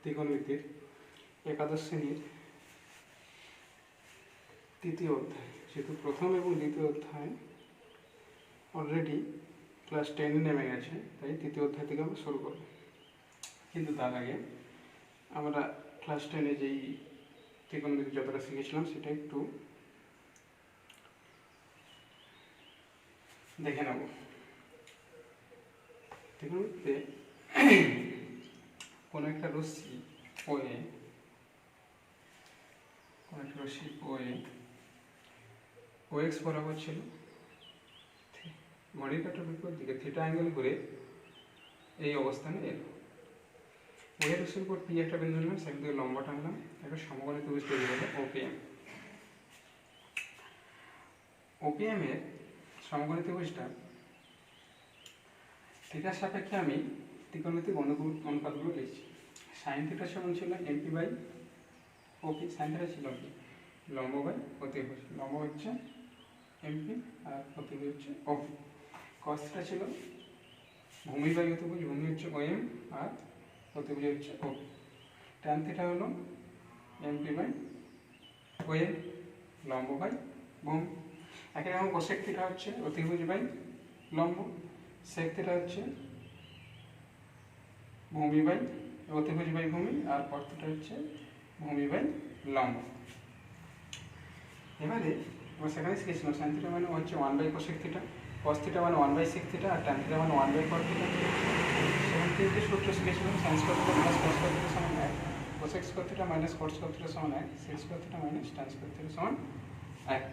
ত্রিকোণমিতির একাদশ শ্রেণীর তৃতীয় অধ্যায়। যেহেতু প্রথম এবং দ্বিতীয় অধ্যায় অলরেডি ক্লাস 10 নেমে গেছে, তাই তৃতীয় অধ্যায় থেকে আমরা শুরু করব। কিন্তু তার আগে আমরা ক্লাস 10-এ যেই ত্রিকোণমিতি যতটা শিখেছিলাম সেটা একটু দেখে নেব। ত্রিকোণমিতিতে কোনো একটা রশ্মি OX বরাবর ছিল, ঘড়ির কাঁটার বিপরীত দিকে থিটা অ্যাঙ্গেল ঘুরে এই অবস্থানে এলো। ওই রশ্মির উপর পি একটা বিন্দু নিলাম, সেখান থেকে লম্ব টানলাম, একটা সমকোণী ত্রিভুজ তৈরি হলো OPM। OPM এর সমকোণী ত্রিভুজটা থিটার সাপেক্ষে আমি ত্রিকোণমিতিক অনুপাতগুলো লিখছি। সাইন থিটা সমান ছিল MP/OP। সাইন থিটা ছিল কি লম্ব বাই অতিভুজ, লম্ব হচ্ছে MP আর অতিভুজ হচ্ছে OP। কস থিটা ছিল ভূমি বাই অতিভুজ, ভূমি হচ্ছে OM আর অতিভুজ হচ্ছে OP। ট্যান থিটা হলো MP/OM, লম্ব বাই ভূমি। একই রকম কোসেক থিটা হচ্ছে অতিভুজ বাই লম্ব, সেক থিটা হচ্ছে ভূমি বাই অতিভুজ বাই ভূমি, আর কট থিটা হচ্ছে ভূমি বাই লম্ব। এবারে আমরা সেখানে শিখেছিলাম সাইন থিটা মানে হচ্ছে 1/কোসেক থিটা, কস থিটা মানে 1/সেক থিটা, আর ট্যান থিটা মানে 1/কট থিটা। সেখান থেকে সূত্র শিখেছিলাম sine square theta minus cos square theta সমান 1, cosec square theta minus cot square theta সমান 1, sec square theta minus tan square theta সমান 1।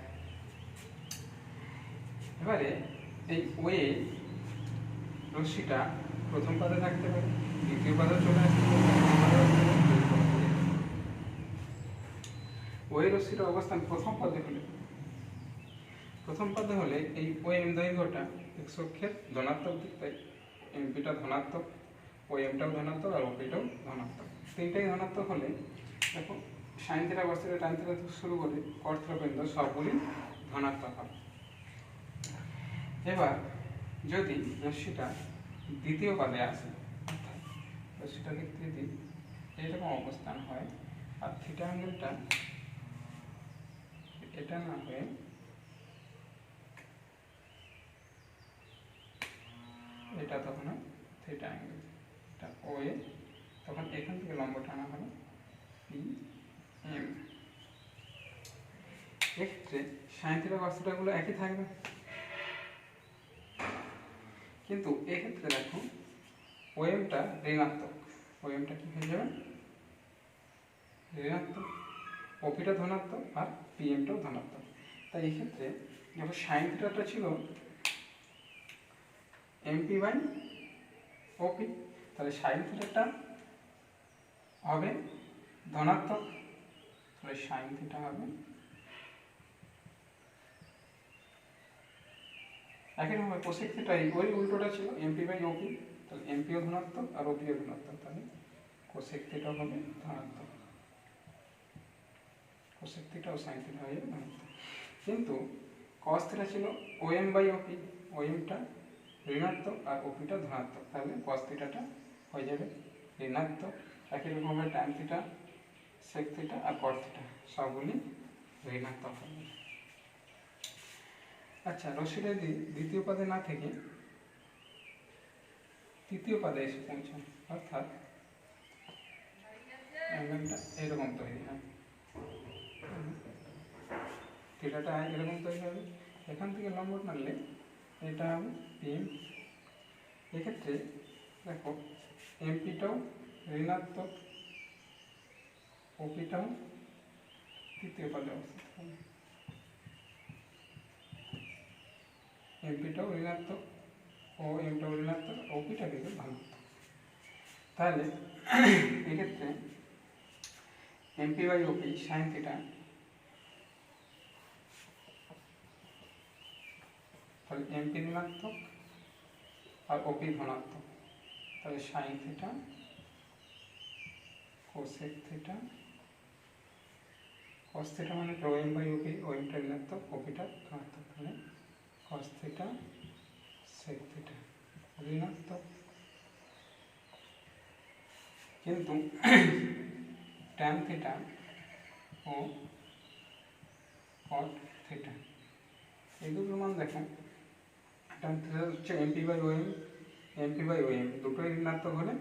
এবারে এই ওয়ে রশ্মিটা প্রথম পাদে থাকতে পারে, দ্বিতীয় পাদে চলে আসতে পারে। ওই রশ্মিটার অবস্থান প্রথম পাদে হলে এই OM দৈর্ঘ্যটা x অক্ষের ধনাত্মক দিক, তাই MPটা ধনাত্মক, OMটাও ধনাত্মক আর OPটাও ধনাত্মক। তিনটাই ধনাত্মক হলে দেখো sine theta, cos theta, tan theta থেকে শুরু করে কট থিটা পর্যন্ত সবগুলি ধনাত্মক হবে। এবার যদি রশ্মিটা দ্বিতীয় পাদে আসে, অর্থাৎ রশ্মিটা দেখতে যদি এরকম অবস্থান হয় আর থিটা অ্যাঙ্গেলটা এটা না হয়ে এটা, তখন থিটা অ্যাঙ্গেল, এটা OA, তখন এখান থেকে লম্ব টানা হলো PM। এক্ষেত্রে সাইন থিটা কস থিটা গুলো একই থাকবে, কিন্তু এক্ষেত্রে দেখো OMটা ঋণাত্মক, OMটা কি হয়ে যাবে ঋণাত্মক, OPটা ধনাত্মক আর PMটাও ধনাত্মক। তাই এক্ষেত্রে যখন সাইন থিটাটা ছিল MP/OP, তাহলে সাইন থিটাটা হবে ধনাত্মক, তাহলে সাইন থিটা হবে। একই রকম কোসেক থিটা ওই উল্টোটা ছিল MP/OP, তাহলে MPও ধনাত্মক আর OPও ধনাত্মক, তাহলে কোসেক থিটা হবে ধনাত্মক, কোসেক থিটা ও সাইন থিটা হয়ে যাবে ধনাত্মক। কিন্তু কস থিটা ছিল OM/OP, OMটা ঋণাত্মক আর OPটা ধনাত্মক, তাহলে কস থিটাটা হয়ে যাবে ঋণাত্মক। একই রকমভাবে ট্যান থিটা, সেক থিটা আর কট থিটা সবগুলি ঋণাত্মক হবে। আচ্ছা, রশ্মিটা যদি দ্বিতীয় পাদে না থেকে তৃতীয় পাদে এসে পৌঁছায়, অর্থাৎ অ্যাঙ্গেলটা এরকম তৈরি হয়, থিটাটা এরকম তৈরি হবে, এখান থেকে লম্ব টানলে এটা হবে PM। এক্ষেত্রে দেখো MPটাও ঋণাত্মক, OPটাও তৃতীয় পাদে অবস্থিত হবে, MPটাও ঋণাত্মক, OMটাও ঋণাত্মক, OPটা কিন্তু ধনাত্মক। তাহলে এক্ষেত্রে MP/OP সাইন থিটা, তাহলে MP ঋণাত্মক আর OP ধনাত্মক, তাহলে sign theta, cosec theta, cos theta মানে OM/OP, OMটা ঋণাত্মক, OPটা ধনাত্মক, তাহলে কস থিটা, সেক থিটা ঋণাত্মক, কিন্তু ট্যান থিটা ও কট থিটা এই দুটোর মান দেখো, ট্যান থিটা হচ্ছে MP by OM, MP by OM দুটোই ঋণাত্মক হলে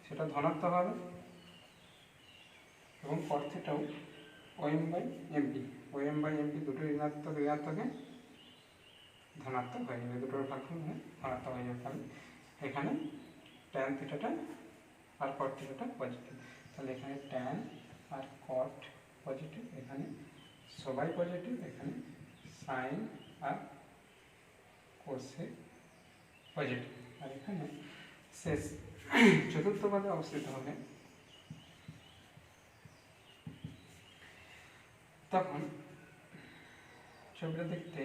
সেটা ধনাত্মক হবে, এবং কট থিটাও OM by MP, OM by MP দুটোই ঋণাত্মক, ঋণাত্মকে ধনাত্মক হয়ে যাবে, দুটোর ভাগফল হয়ে ধনাত্মক হয়ে যাবে। তাহলে এখানে ট্যান থিটাটা আর কট থিটাটা পজিটিভ, তাহলে এখানে ট্যান আর কট পজিটিভ, এখানে সবাই পজিটিভ, এখানে সাইন আর কোসেক পজিটিভ, আর এখানে শেষ চতুর্থ পদে অবস্থিত হবে। তখন ছবিটা দেখতে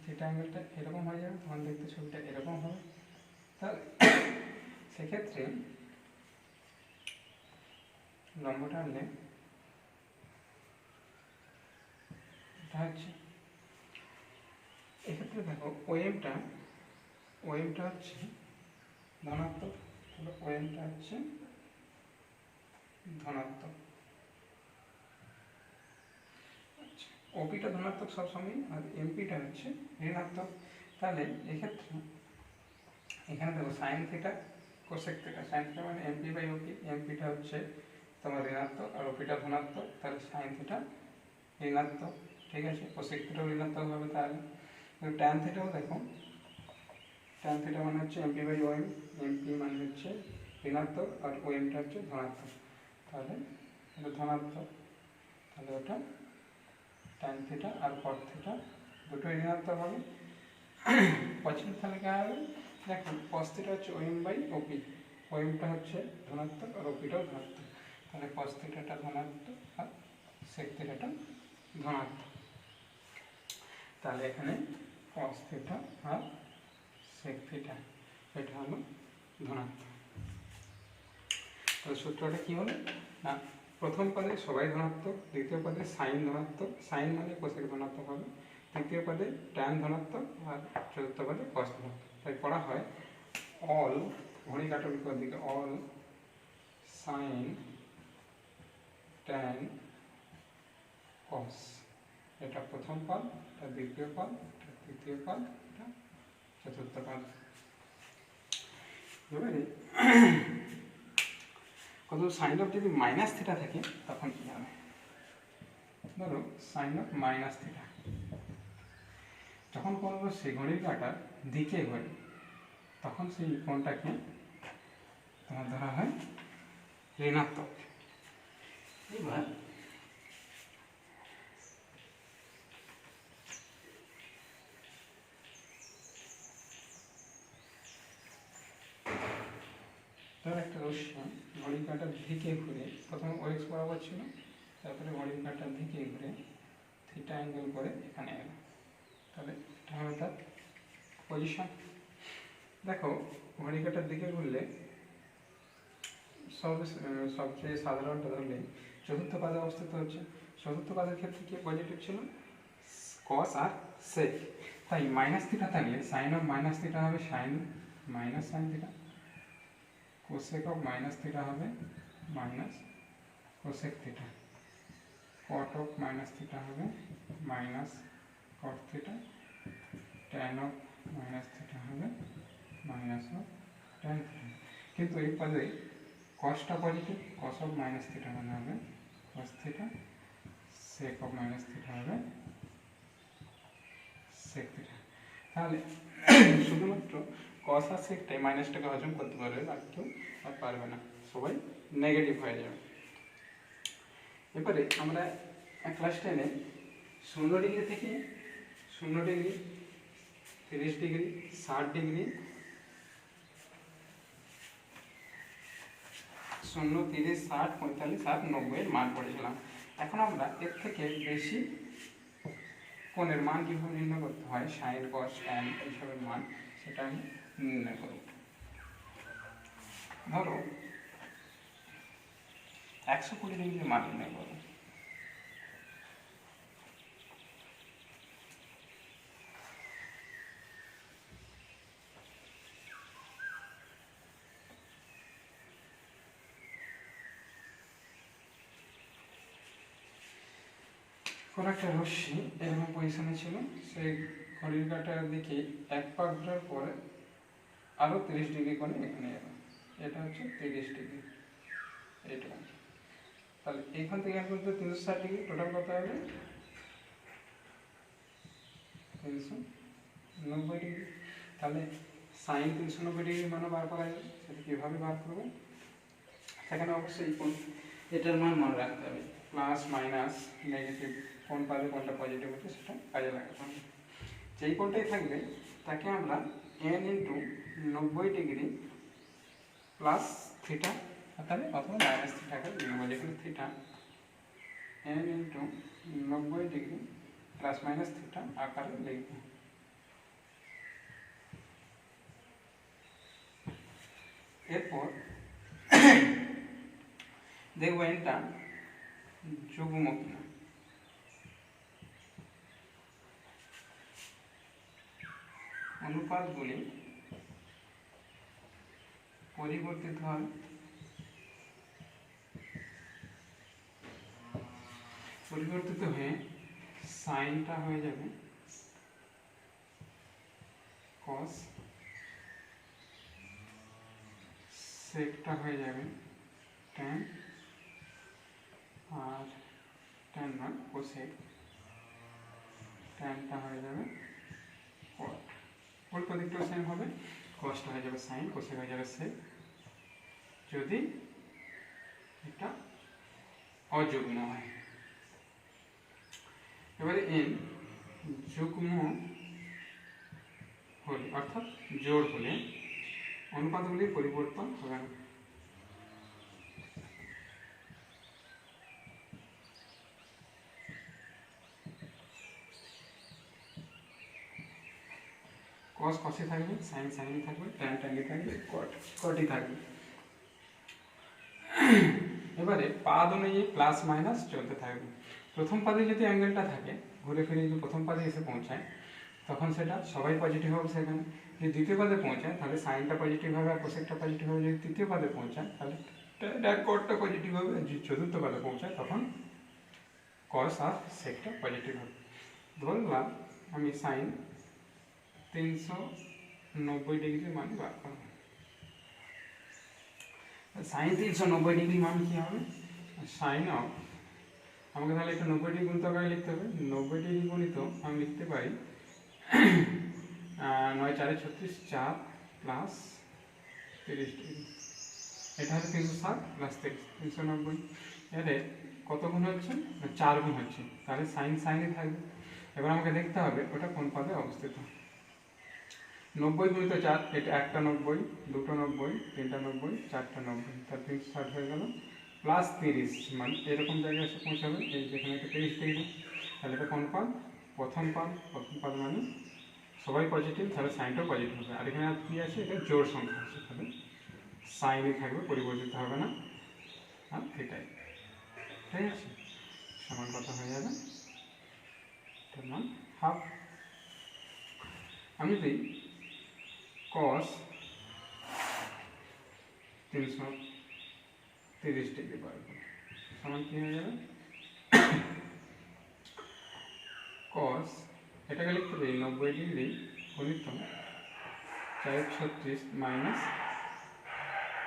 থিটা অ্যাঙ্গেলটা এরকম হয়ে যাবে, তখন দেখতে ছবিটা এরকম হবে। তাহলে সেক্ষেত্রে লম্বটা আনলে এটা হচ্ছে, এক্ষেত্রে দেখো ওএমটা হচ্ছে ধনাত্মক, তাহলে ওএমটা হচ্ছে ধনাত্মক, ওপিটা ধনাত্মক সবসময়, আর এমপিটা হচ্ছে ঋণাত্মক। তাহলে এক্ষেত্রে এখানে দেখো sign theta cosec theta, sine theta মানে এমপি বাই ওপি, এমপিটা হচ্ছে তোমার ঋণাত্মক আর ওপিটা ধনাত্মক, তাহলে সাইন থিটা ঋণাত্মক, ঠিক আছে, কোসেক থিটাও ঋণাত্মক হবে। তাহলে ট্যান থিটাও দেখো, ট্যান থিটা মানে হচ্ছে এমপি বাই ওএম, এমপি মানে হচ্ছে ঋণাত্মক আর ওএমটা হচ্ছে ধনাত্মক, তাহলে এটা ধনাত্মক, তাহলে ওটা ট্যান থিটা আর কট থিটা দুটোই ঋণাত্মক হবে। পছন্দ তাহলে কী হবে, দেখো কস থিটা হচ্ছে ওএম বাই ওপি, ওএমটা হচ্ছে ধনাত্মক আর ওপিটাও ধনাত্মক, তাহলে কস থিটাটা ধনাত্মক আর সেক থিটাটা ধনাত্মক, তাহলে এখানে কস থিটা আর সেক থিটা এটা হলো ধনাত্মক। তাহলে সূত্রটা কী হলো না, প্রথম পদে সবাই ধনাত্মক, দ্বিতীয় পদে সাইন ধনাত্মক, সাইন মানে কোসেক ধনাত্মক হবে, তৃতীয় পদে ট্যান ধনাত্মক, আর চতুর্থ পদে কস ধনাত্মক। তাই পড়া হয় অল, ঘড়ি কাটার বিপরীত দিকে, অল সাইন ট্যান কস, এটা প্রথম পদ, এটা দ্বিতীয় পদ, এটা তৃতীয় পদ, এটা চতুর্থ পদ। এবারে কত সাইন অফ যদি মাইনাস থিটা থাকে তখন কী হবে, ধরো সাইন অফ মাইনাস থিটা, যখন কোনো সেই ঘড়ির কাঁটার দিকে ঘোরে তখন সেই কোণটাকে তোমার ধরা হয় ঋণাত্মক। এবার ধর একটা রশ্মি ঘড়ির কাঁটার দিকে ঘুরে, প্রথমে ওএক্স বরাবর ছিল, তারপরে ঘড়ির কাঁটার দিকে ঘুরে থিটা অ্যাঙ্গেল করে এখানে এলো, তাহলে এটা হবে তার পজিশন। দেখো ঘড়ির কাঁটার দিকে ঘুরলে সবচেয়ে সাধারণটা ধরলে চতুর্থ পাদে অবস্থিত হচ্ছে, চতুর্থ পাদের ক্ষেত্রে কি পজিটিভ ছিল, কস আর সেক, তাই মাইনাস থিটা থাকলে সাইন অফ মাইনাস থিটা হবে sine minus sine theta, cosec of minus theta হবে minus cosec theta, cot of minus theta হবে minus cot theta, tan of minus theta হবে মাইনাস অফ ট্যান থিটা। কিন্তু এই পদে কসটা positive, cos of minus theta মানে হবে cos theta, sec of minus theta হবে সেক থিটা। তাহলে শুধুমাত্র কস আর সেকটাই মাইনাসটাকে হজম করতে পারবে, আর কেউ আর পারবে না, সবাই নেগেটিভ হয়ে যাবে। এবারে আমরা ক্লাস 10-এ 0 ডিগ্রি থেকে 0 ডিগ্রি, 30 ডিগ্রি, 60 ডিগ্রি, 0, 30, 60, 45 আর 90 এর মান পড়েছিলাম। এখন আমরা এর থেকে বেশি কোণের মান কীভাবে নির্ণয় করতে হয়, সাইন কস ট্যান এইসবের মান, সেটা আমি নির্ণয় করব। ধরো 120 ডিগ্রির মান নির্ণয় করব। কোনো একটা রশ্মি এরকম পজিশনে ছিল, সেই ঘড়ির কাঁটার দিকে এক পাক ঘোরার পরে আরও 30 ডিগ্রি কোণে এখানে এলো, এটা হচ্ছে 30 ডিগ্রি, এইটা। তাহলে এইখান থেকে এখন তো 360 ডিগ্রি, টোটাল কত হবে 390 ডিগ্রি। তাহলে সাইন 390 ডিগ্রি মানে বার করা যাবে, সেটা কীভাবে বার করবো? সেখানে অবশ্যই কোন এটার মান মনে রাখতে হবে, প্লাস মাইনাস নেগেটিভ কোন পাবে কোনটা পজিটিভ হচ্ছে সেটা কাজে লাগাতে হবে। যেই কোনটাই থাকবে তাকে আমরা n into 90 degree plus theta আকারে অথবা মাইনাস থিটা আকারে লিখব, যেখানে theta n into 90 degree plus minus theta আকারে লিখব। এরপর দেখব এটা যুগ্ম কিনা। অনুপাতগুলি পরিবর্তিত হয় হয়ে সাইনটা হয়ে যাবে কস, সেকটা হয়ে যাবে ট্যান, আর ট্যান নয় কোসেক, ট্যানটা হয়ে যাবে কট। উল্টো দিকটাও সেম হবে, কসটা হয়ে যাবে সাইন, কোসেক হয়ে যাবে সেক, যদি এটা অযুগ্ম হয়। এবারে এন যুগ্ম হলে অর্থাৎ জোড় হলে অনুপাতগুলির পরিবর্তন হবে না। কস কসে থাকবে, সাইন সাইনে থাকবে, ট্যান ট্যানে থাকবে, কট কটই থাকবে। এবারে পাদ অনুযায়ী প্লাস মাইনাস চলতে থাকবে। প্রথম পাদে যদি অ্যাঙ্গেলটা থাকে, ঘুরে ফিরে যদি প্রথম পাদে এসে পৌঁছায় তখন সেটা সবাই পজিটিভ হবে সেখানে। যদি দ্বিতীয় পাদে পৌঁছায় তাহলে সাইনটা পজিটিভ হবে আর কোসেকটা পজিটিভ হবে। যদি তৃতীয় পাদে পৌঁছায় তাহলে কটটা পজিটিভ হবে। যদি চতুর্থ পাদে পৌঁছায় তখন কস আর সেকটা পজিটিভ হবে। ধরলাম আমি সাইন 390 ডিগ্রি মান বার করব। সাইন 390 ডিগ্রি মান কি হবে? সাইন অফ, আমাকে তাহলে একটা 90 ডিগ্রি গুণিত আকারে লিখতে হবে। 90 ডিগ্রি গুণিত আমি লিখতে পারি 9 4 36 4 প্লাস 30 ডিগ্রি, এটা হচ্ছে 360 প্লাস 30 390। এর কত গুণ হচ্ছে? 4 গুণ হচ্ছে, তাহলে সাইন সাইনে থাকবে। এবার আমাকে দেখতে হবে ওটা কোন পাদে অবস্থিত। 90 গুণিত 4, এটা একটা 90, দুটো 90, তিনটা 90, চারটা 90, তার 360 হয়ে গেল, প্লাস 30 মানে এরকম জায়গায় এসে পৌঁছাবে, এই যেখানে একটা 30 ডিগ্রি। তাহলে এটা কোন পাদ? প্রথম পাদ। প্রথম পাদ মানে সবাই পজিটিভ, তাহলে সাইনটাও পজিটিভ হবে। আর এখানে কি আছে? এটা জোড় সংখ্যা আছে, তাহলে সাইনই থাকবে, পরিবর্তিত হবে না, আর থিটাই। ঠিক আছে, সমান কত হয়ে যাবে? এটার মান হাফ। আমি যদি cos 330 ডিগ্রি বার করি সমান কি হয়ে যাবে? cos এটাকে লিখতে পারি 90 ডিগ্রি গুণিত 436 মাইনাস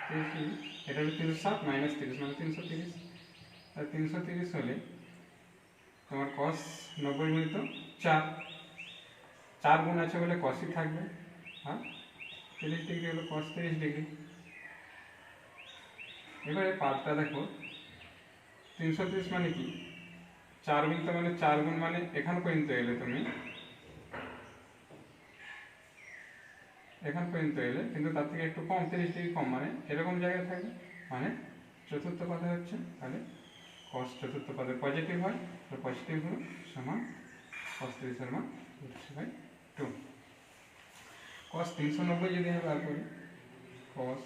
30, এটা হলো 360 মাইনাস 30 মানে 330। আর 330 হলে তোমার cos 90 গুণিত 4 গুণ আছে বলে cosই থাকবে, আর 30 ডিগ্রি হলো cos 30 ডিগ্রি। এবারে পাদটা দেখো, 330 মানে কি? 4 গুণিত মানে 4 গুণ মানে এখান পর্যন্ত এলে তুমি, এখান পর্যন্ত এলে কিন্তু তার থেকে একটু কম, 30 ডিগ্রি কম, মানে এরকম জায়গায় থাকবে, মানে চতুর্থ পাদে হচ্ছে। তাহলে cos চতুর্থ পাদে পজিটিভ হয়, তো পজিটিভ হলো সমান cos 30 এর মান 2। cos 390 যদি আমি বার করি, cos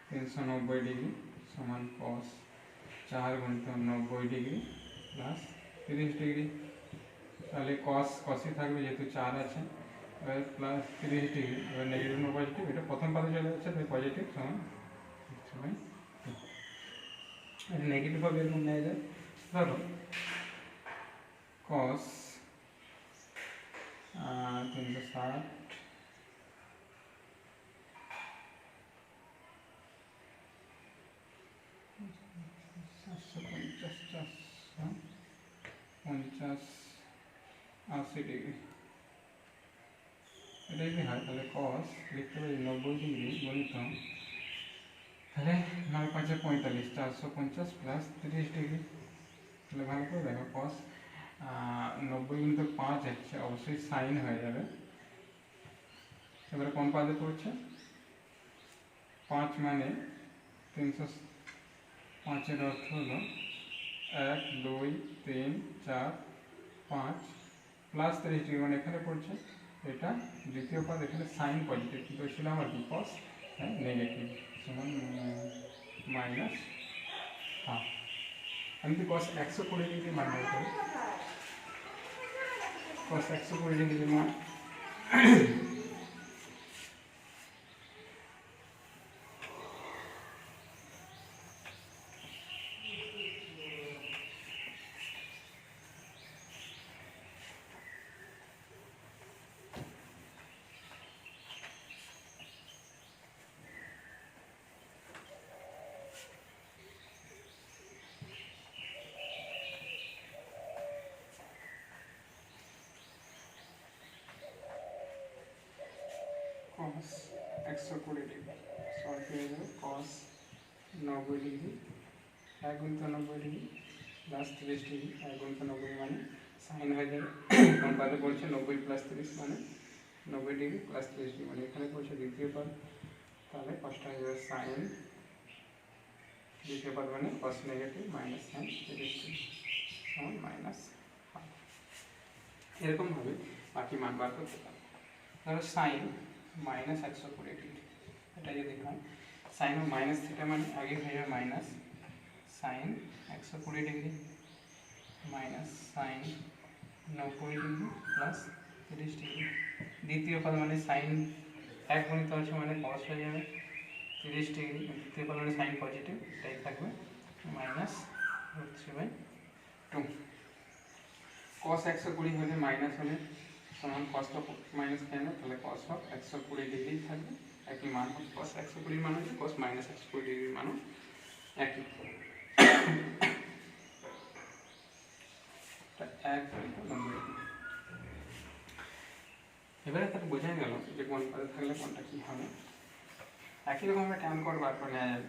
390 ডিগ্রি সমান cos 4 গুণিত 90 ডিগ্রি প্লাস 30 ডিগ্রি। তাহলে cos cosই থাকবে যেহেতু 4 আছে, এবার প্লাস 30 ডিগ্রি, এবার নেগেটিভ না পজিটিভ, এটা প্রথম পাদে চলে যাচ্ছে, তাই পজিটিভ সমান এটা নেগেটিভ হবে, এরকম নেওয়া যায়। ধরো কস 360 80 ডিগ্রি। এটা যদি হয় তাহলে কস লিখতে পারি 90 ডিগ্রি গণিত, তাহলে 9 5 45, 450 প্লাস 30 ডিগ্রি। তাহলে ভালো করে দেখো, কস 90 গুণিত 5 হচ্ছে, অবশ্যই সাইন হয়ে যাবে। এবারে কোন পাদে পড়ছে? 5 মানে 305 এর অর্থ হলো 1 2 3 4 5 প্লাস 30 ডিগ্রি, মানে এখানে পড়ছে এটা দ্বিতীয় পদ, এখানে সাইন পজিটিভ কিন্তু ছিল আমার কি কস নেগেটিভ, সমান মাইনাস হাফ। আমি যদি কস 120 ডিগ্রি মান বের করি, কস 120 ডিগ্রি মান cos 120 ডিগ্রি সল্ভ হয়ে যাবে cos 90 ডিগ্রি 1 গুণিত 90 ডিগ্রি প্লাস 30 ডিগ্রি, 1 গুণিত 90 মানে সাইন হয়ে যাবে। কোন পাদে পড়ছে 90 প্লাস 30 মানে 90 ডিগ্রি প্লাস 30 ডিগ্রি, মানে এখানে পড়ছে দ্বিতীয় পদ, তাহলে কষ্ট হয়ে যাবে সাইন দ্বিতীয় পদ মানে cos negative minus sine 30 degree সমান মাইনাস হাফ। এরকমভাবে বাকি মান বার করতে পারবো। ধরো সাইন মাইনাস 120 ডিগ্রি, এটা যদি হয় সাইন ও মাইনাস থিটা মানে আগে হয়ে যাবে minus sine 120 degree minus sine 90 degree plus 30 degree. দ্বিতীয় পদ মানে সাইন 1 গুণিত আছে মানে কস হয়ে যাবে 30 ডিগ্রি, দ্বিতীয় পদ মানে সাইন পজিটিভ, এটাই থাকবে মাইনাস √3/2। cos 120 হলে মাইনাস হলে সমান cos মাইনাস কেন, তাহলে cos 120 ডিগ্রি থাকবে, একই মান হবে। cos 120 মান হচ্ছে cos মাইনাস 120 ডিগ্রির মানও একই। এবারে তাহলে বোঝা গেল যে কোন পদে থাকলে কোনটা কি হবে। একই রকম আমরা ট্যান কোড বার করে নেওয়া যাবে।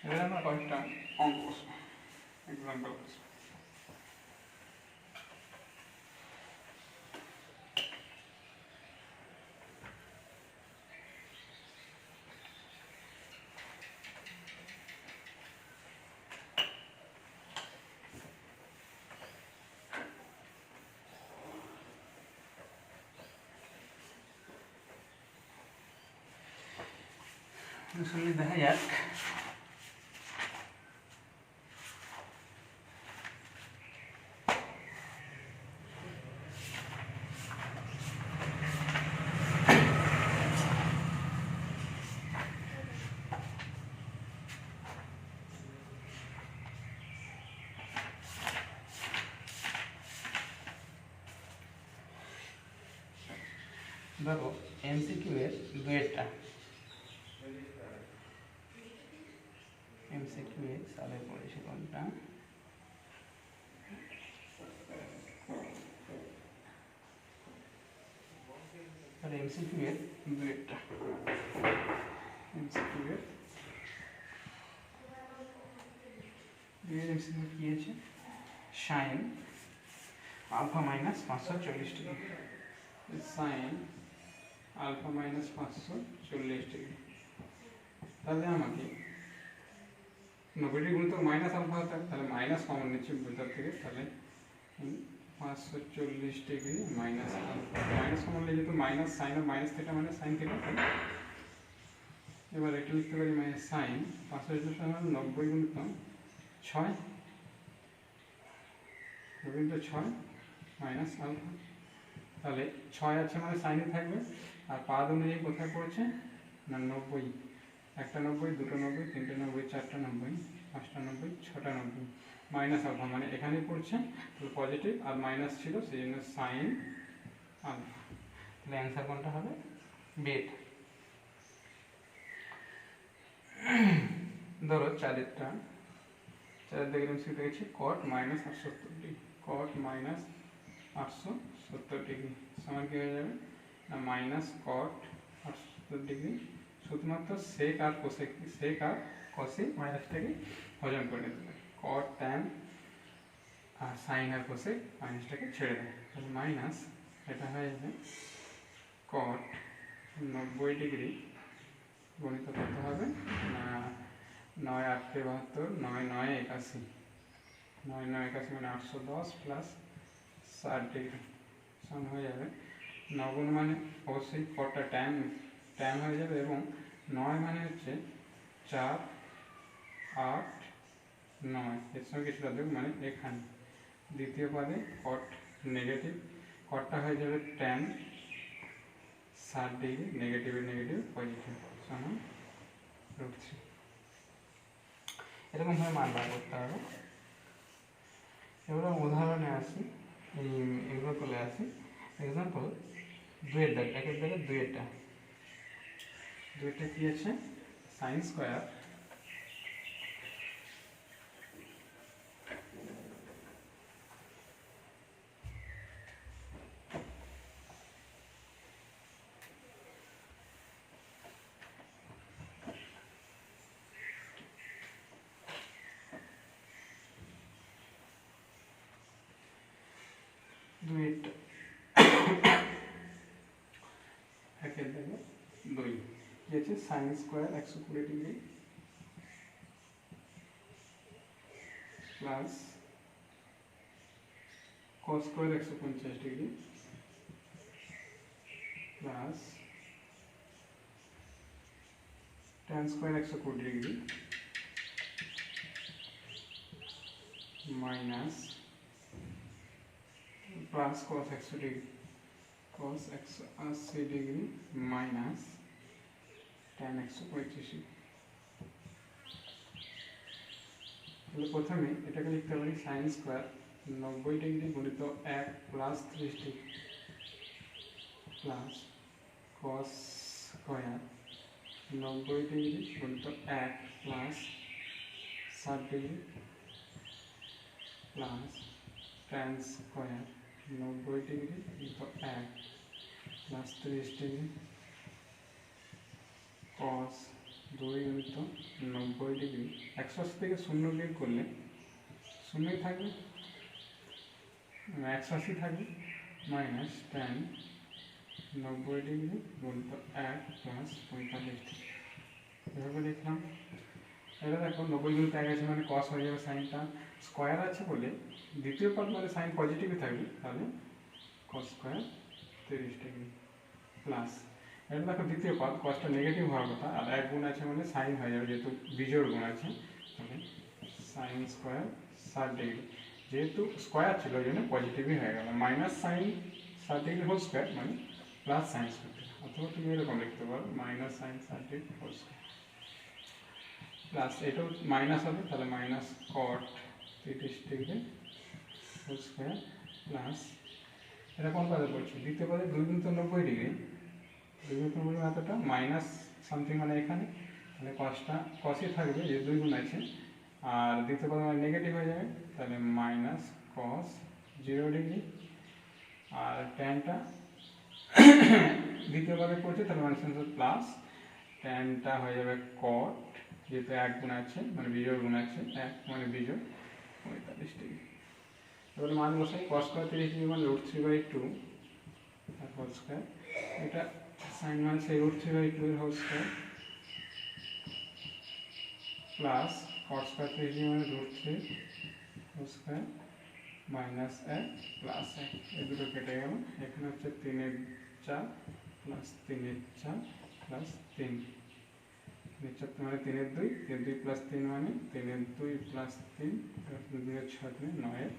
এবারে আমরা কয়েকটা অঙ্ক বসবো, এক্সাম্পল বসবো। শুনে দেখা যাক দেখো এমসিকিউ এর দুয়েরটা এমসিকিউ এর সালে পড়েছে কোনটা, তাহলে এমসিকিউ এর দুয়েরটা এমসিকিউ এর দুয়ের এমসিকিউ কি আছে, sine alpha minus 540 degree, sine alpha minus 540 degree. তাহলে আমাকে 90 ডিগ্রি গুণিত মাইনাস আলফা হতে হবে, তাহলে মাইনাস কমন নিচ্ছি ভিতর থেকে, তাহলে 540 ডিগ্রি মাইনাস মাইনাস কমন নিলে যেহেতু minus sine of minus theta মানে সাইন থিটা, এবার এটা লিখতে পারি মাইনাস সাইন 590 গুণিত 6 6 মাইনাস আলফা। তাহলে 6 আছে মানে সাইনে থাকবে, আর পাদ অনুযায়ী কোথায় পড়ছে না 90, একটা 90, দুটো 90, তিনটে 90, চারটা 90, পাঁচটা 90, ছটা 90 মাইনাস আলফা মানে এখানেই পড়ছে, তাহলে পজিটিভ আর মাইনাস ছিল সেই জন্য সাইন আলফা। তাহলে অ্যান্সার কোনটা হবে? বেড। ধরো চারেরটা, চারের দিকে আমি শিখতে গেছি কট মাইনাস 870 ডিগ্রি, কট মাইনাস 870 ডিগ্রি সমান কি হয়ে যাবে না মাইনাস কট 870 ডিগ্রি, শুধুমাত্র সেক আর কোসেক, সেক আর কসে মাইনাসটাকে হজম করে নিতে পারে, কট ট্যান আর সাইন আর কোসেক মাইনাসটাকে ছেড়ে দেয়, তাহলে মাইনাস এটা হয়ে যাবে কট 90 ডিগ্রি গণিত করতে হবে না 9 8 72, 9 9 81, 9 9 81 মানে 810 প্লাস 60 ডিগ্রি সমান হয়ে যাবে 9 গুণ মানে অবশ্যই কটটা ট্যান ট্যান হয়ে যাবে, এবং 9 মানে হচ্ছে 4 8 9, এর সঙ্গে কিছুটা দেব মানে এখানে দ্বিতীয় পদে কট নেগেটিভ, কটটা হয়ে যাবে ট্যান 60 ডিগ্রি, নেগেটিভের নেগেটিভ পজিটিভ সমান √3। এরকমভাবে মান বার করতে হবে। এবার উদাহরণে আসি, এগুলো চলে আসি। এক্সাম্পল দুয়ের দাগ, একের দাগে দুয়েরটা, দুয়েরটা কি আছে সাইন স্কোয়ার দুয়েরটা একের দাগে দুই কি আছে sine square 120 degree plus cos square 150 degree plus tan square 120 degree minus plus cos 100 degree, cos 180 degree minus tan 125 degree. তাহলে প্রথমে এটাকে লিখতে পারি সাইন স্কোয়ার 90 ডিগ্রি গুণিত 1 plus 30 degree plus cos square 90 degree গুণিত 1 plus 60 degree plus tan square 90 degree গুণিত 1 plus 30 degree cos 2 গুণিত 90 degree, 180 থেকে 0 বিয়োগ করলে 0ই থাকবে, 180 থাকবে মাইনাস tan 90 ডিগ্রি গুণিত 1 প্লাস 45 ডিগ্রি। এভাবে লিখলাম। এটা দেখো 90 গুণিত 1 আছে মানে cos হয়ে যাবে, সাইনটা স্কোয়ার আছে বলে দ্বিতীয় পদ মানে সাইন পজিটিভই থাকবে, তাহলে cos স্কোয়ার 30 ডিগ্রি প্লাস এটা দেখো দ্বিতীয় পদ কসটা নেগেটিভ হওয়ার কথা, আর 1 গুণ আছে মানে সাইন হয়ে যাবে যেহেতু বিজোড় গুণ আছে, তাহলে সাইন স্কোয়ার 60 ডিগ্রি, যেহেতু স্কোয়ার ছিল ওই জন্য পজিটিভই হয়ে গেল, minus sine 60 degree whole square মানে প্লাস সাইন স্কোয়ার, অথবা তুমি এরকম লিখতে পারো minus sine 60 degree whole square plus এটাও মাইনাস হবে, তাহলে minus cot 30 degree whole square plus এটা কোন পদে পড়ছে দ্বিতীয় পদে 2 গুণিত 90 ডিগ্রি, 2 গুণিত 90 এতটা মাইনাস সামথিং মানে এখানে, তাহলে কসটা কসই থাকবে যে 2 গুণ আছে, আর দ্বিতীয় পদে মানে নেগেটিভ হয়ে যাবে, তাহলে মাইনাস কস 0 ডিগ্রি, আর ট্যানটা দ্বিতীয় পদে পড়ছে তাহলে মানে প্লাস ট্যানটা হয়ে যাবে কট, যেহেতু 1 গুণ আছে মানে বিজোড় গুণ আছে 1 মানে বিজোড় 45 ডিগ্রি। এবার মান বসাই, cos স্কয়ার 30 ডিগ্রি মানে √3/2 আর হোল স্কয়ার, এটা সাইন মানে সেই √3/2 এর whole square plus cos square 30 degree মানে √3 হোল স্কয়ার মাইনাস 1 প্লাস 1, এই দুটো কেটে গেল। এখানে হচ্ছে 3 4 প্লাস 3 4 প্লাস 3, 3 4 মানে 3 2, 3 2 প্লাস 3 মানে 3 2 প্লাস 3, 2 6 3 9।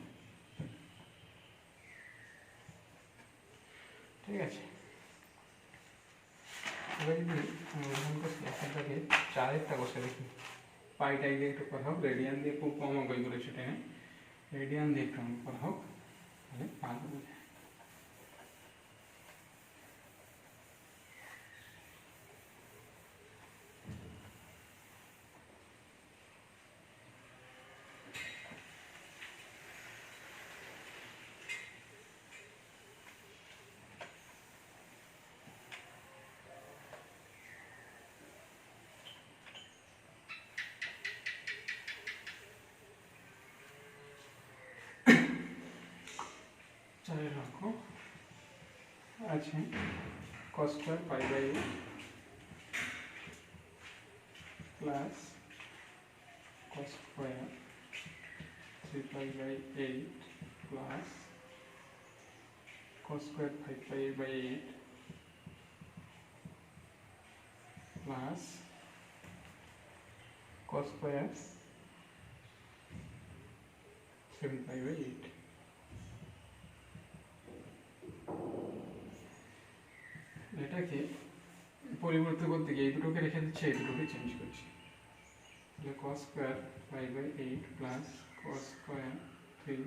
ঠিক আছে, এবার যদি উদাহরণ করছি এখানটাকে 4-এরটা বসে দেখি, পাইটাই দিয়ে একটু করা হোক, রেডিয়ান দিয়ে খুব কম অঙ্ক করে সেটা রেডিয়ান দিয়ে একটু অঙ্ক করা হোক, তাহলে ভালো বোঝে। চারের অঙ্ক আছে cos square pi by 8 plus cos square 3 pi by 8 plus cos square 5 pi by 8 plus cos square 7 pi by 8। এটাকে পরিবর্তন করতে গিয়ে এই দুটোকে রেখে দিচ্ছি, এই দুটোকে চেঞ্জ করছি, তাহলে cos square 5 by 8 plus cos square 3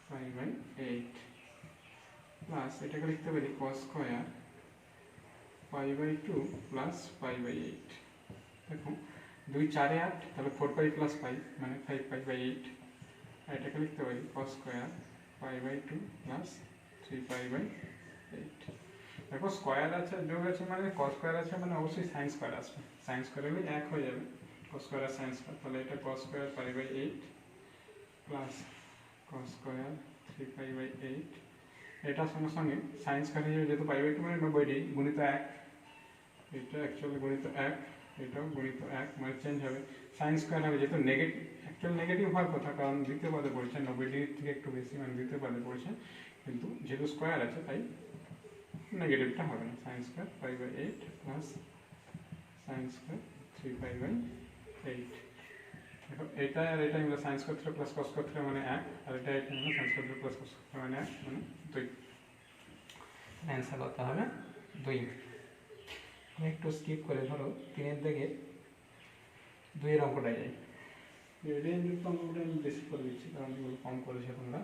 5 by 8 plus এটাকে লিখতে পারি cos square 5 by 2 plus 5 by 8। দেখো 2 4 এ 8, তাহলে 4 পাই প্লাস 5 মানে 5 পাই বাই 8। আর এটাকে লিখতে পারি cos square 5 by 2 plus 3 pi by 8। দেখো স্কয়ার আছে যোগ আছে মানে cos স্কয়ার আছে মানে অবশ্যই sin স্কয়ার আসবে, sin স্কয়ার হলে এক হয়ে যাবে cos স্কয়ার আর sin স্কয়ার, তাহলে এটা cos square 5 by 8 plus cos square 3 pi by 8। এটার সঙ্গে সঙ্গে sin স্কয়ার হয়ে যাবে, যেহেতু পাই বাই 2 মানে 90 গুণিত 1, এটা অ্যাকচুয়ালি গুণিত 1, এটাও গুণিত 1 মানে চেঞ্জ হবে, sin স্কয়ার হবে, যেহেতু নেগেটিভ অ্যাকচুয়ালি নেগেটিভ হওয়ার কথা, কারণ দ্বিতীয় পদে পড়েছে 90 ডিগ্রি থেকে একটু বেশি মানে দ্বিতীয় পদে পড়েছে, কিন্তু যেহেতু স্কয়ার আছে তাই নেগেটিভটা হবে না। sin square 5 by 8 plus sin square 3 pi by 8। দেখো এটা আর এটা মিলে sin square 3 plus cos square 3 মানে 1, আর এটা মিলে sin square 3 plus cos square মানে 1 মানে 2। অ্যান্সার কত হবে 2। আমি একটু স্কিপ করে ধরো 3 এর দিকে 2 এর অঙ্কটাই যাই, রেডিয়ান যুক্ত অঙ্কটা আমি বেশি করে দিচ্ছি কারণ এগুলো কম করেছে তোমরা।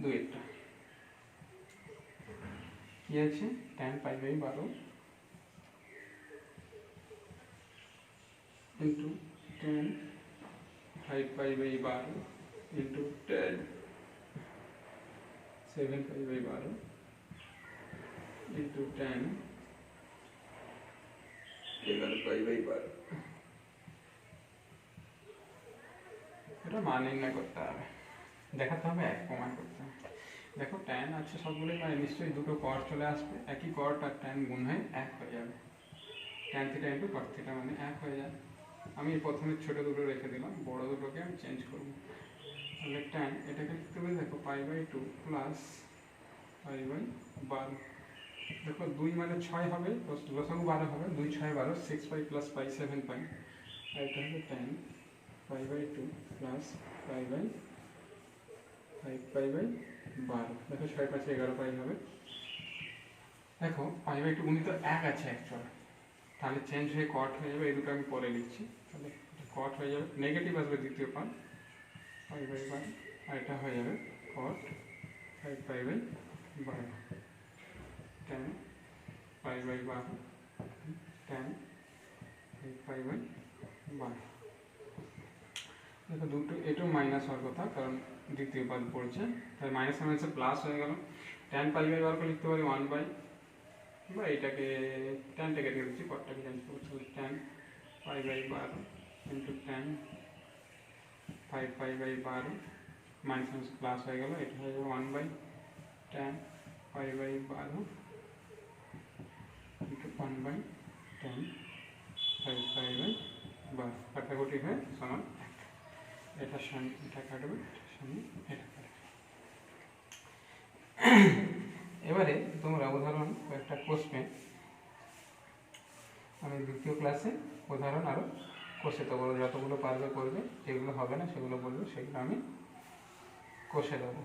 দুইটা কি আছে tan pi by 12 into tan 5 pi by 12 into tan 7 pi by 12 into tan 11 pi by 12। এটা মান নির্ণয় করতে হবে, দেখাতে হবে এক প্রমাণ করতে হবে। দেখো tan আছে সবগুলোই মানে নিশ্চয়ই দুটো cos চলে আসবে, একই cos আর tan গুণ হয়ে 1 হয়ে যাবে, tan theta into cos theta মানে 1 হয়ে যাবে। আমি প্রথমে ছোট দুটো রেখে দিলাম, বড় দুটোকে আমি চেঞ্জ করব, তাহলে tan এটাকে লিখতে পারি দেখো pi by 2 plus pi by 12। দেখো 2 মানে 6 হবে, লসাগু 12 হবে, 2 6 12, 6 পাই প্লাস পাই 7 পাই, আর এটা হবে tan pi by 2 plus pi by 5 pi by 12। দেখো 6 5 11 পাই হবে। দেখো পাই বাই 2 গুণিত 1 আছে অ্যাকচুয়ালি, তাহলে চেঞ্জ হয়ে কট হয়ে যাবে, এই দুটো আমি পরে লিখছি, তাহলে কট হয়ে যাবে, নেগেটিভ আসবে দ্বিতীয় পার্ট পাই বাই 12, আর এটা হয়ে যাবে cot 5 pi by 12 tan pi by 12 tan 5 pi by 12। দেখো দুটো এটাও মাইনাস হওয়ার কথা কারণ দ্বিতীয় পদ পড়ছে, তাই মাইনাস মাইনাসে প্লাস হয়ে গেল, ট্যান পাই বাই বার করে লিখতে পারি 1 বাই, বা এটাকে ট্যানটাকে দিয়ে দিচ্ছি, পরটাকে চেঞ্জ করছি, tan pi by 12 into tan 5 pi by 12 minus plus হয়ে গেল, এটা হয়ে যাবে 1 by tan pi by 12 into 1 by tan 5 pi by 12, কাটাকুটি হয়ে সমান 1, এটার সঙ্গে এটা কাটবে, এটার সঙ্গে এটা কাটবে। এবারে তোমরা উদাহরণ কয়েকটা কষবে, আমি দ্বিতীয় ক্লাসে উদাহরণ আরও কষে দেবো, যতগুলো পারবে করবে, যেগুলো হবে না সেগুলো বলবে, সেগুলো আমি কষে দেবো।